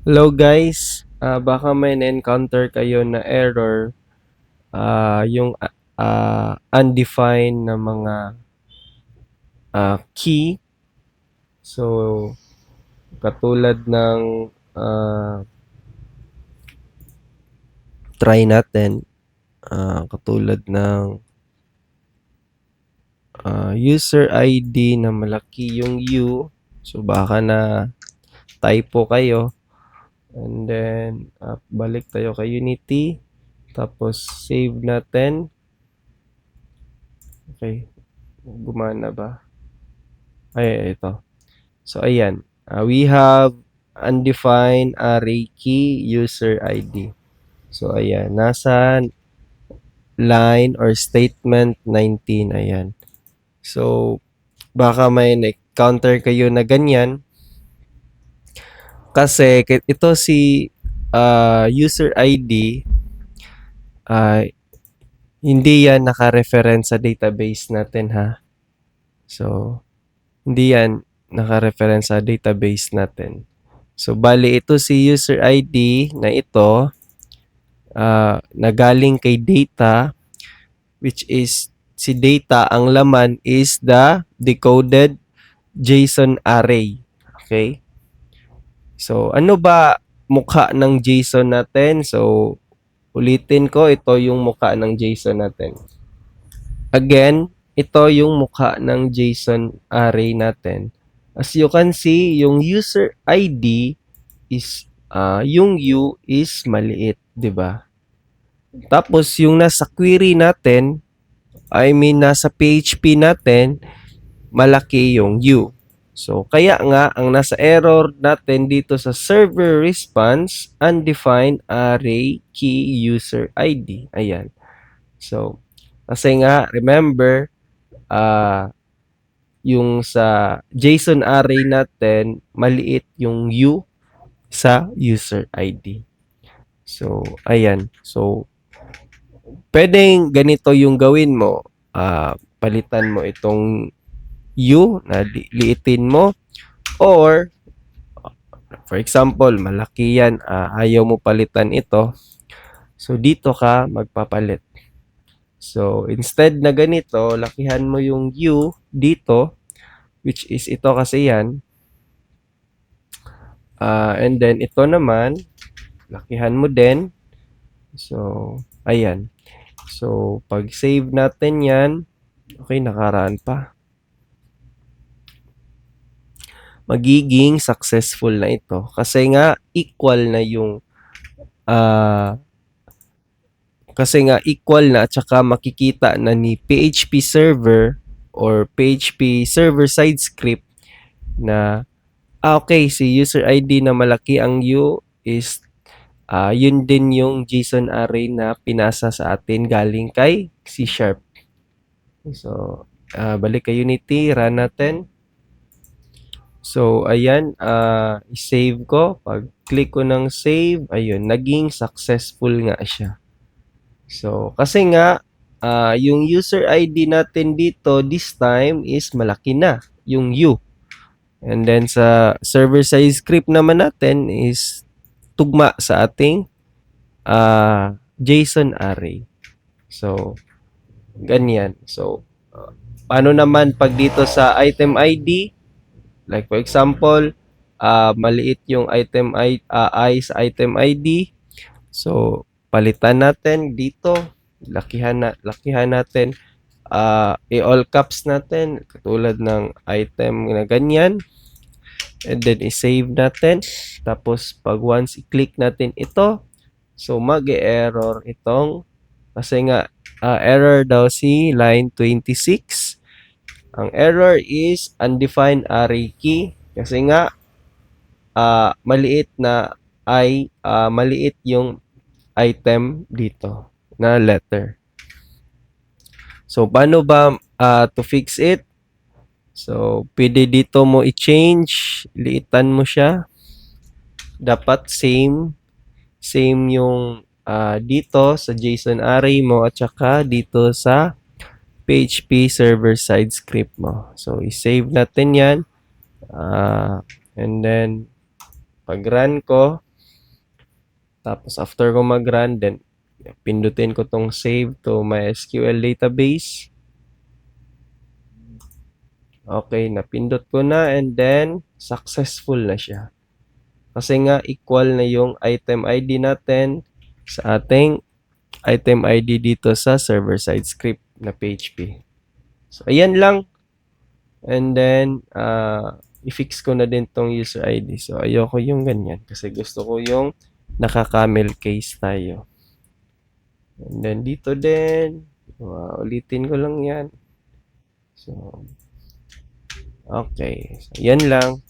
Hello guys, baka may na-encounter kayo na error, yung undefined na mga key. So, katulad ng try natin, katulad ng user ID na malaki yung U. So, baka na typo kayo. And then, balik tayo kay Unity. Tapos, save natin. Okay, gumana ba? Ay, ito. So, ayan. We have undefined array key user ID. So, ayan. Nasa line or statement 19. Ayan. So, baka may counter kayo na ganyan. Kasi ito si user ID hindi yan naka-reference sa database natin ha. So, hindi yan naka-reference sa database natin. So, bali ito si user ID na ito na galing kay data, which is si data, ang laman is the decoded JSON array. Okay? So, ano ba mukha ng JSON natin? So, ulitin ko, ito yung mukha ng JSON natin. Again, ito yung mukha ng JSON array natin. As you can see, yung user ID is yung U is maliit, 'di ba? Tapos yung nasa query natin, nasa PHP natin, malaki yung U. So kaya nga ang nasa error natin dito sa server response undefined array key user ID. Ayan. So kasi nga remember yung sa JSON array natin, maliit yung U sa user ID. So, ayan. So, pwedeng ganito yung gawin mo. Palitan mo itong U na liitin mo. Or, for example, malaki yan. Ayaw mo palitan ito. So, dito ka magpapalit. So, instead na ganito, lakihan mo yung U dito, which is ito kasi yan. And then, ito naman, lakihan mo din. So, ayan. So, pag save natin yan, okay, nakaraan pa. Magiging successful na ito. Kasi nga, equal na yung, at saka makikita na ni PHP server or PHP server side script na, okay, si user ID na malaki ang U is yun din yung JSON array na pinasa sa atin galing kay C#. So, balik kay Unity, run natin. So, ayan, i-save ko. Pag click ko ng save, ayun, naging successful nga siya. So, kasi nga, yung user ID natin dito, this time is malaki na, yung U. And then sa server side script naman natin is tugma sa ating JSON array. So, ganyan. So, paano naman pag dito sa item ID? Like for example, maliit yung item I sa item ID. So, palitan natin dito. Lakihan natin. I-all caps natin. Katulad ng item na ganyan. And then, i-save natin. Tapos, pag once i-click natin ito, so, mag-error itong, kasi nga, error daw si line 26. Ang error is undefined array key. Kasi nga, maliit yung item dito na letter. So, paano ba to fix it? So, pwede dito mo i-change, liitan mo siya. Dapat same yung dito sa JSON array mo at saka dito sa PHP server side script mo. So, i-save natin yan. And then, pag run ko, Tapos after ko mag-run, then pindutin ko tong save to MySQL database. Okay, napindot ko na and then successful na siya. Kasi nga equal na yung item ID natin sa ating item ID dito sa server-side script na PHP. So, ayan lang. And then, i-fix ko na din tong user ID. So, ayoko yung ganyan kasi gusto ko yung naka-camel case tayo. And then, dito din, ulitin ko lang yan. So, okay. So, yan lang.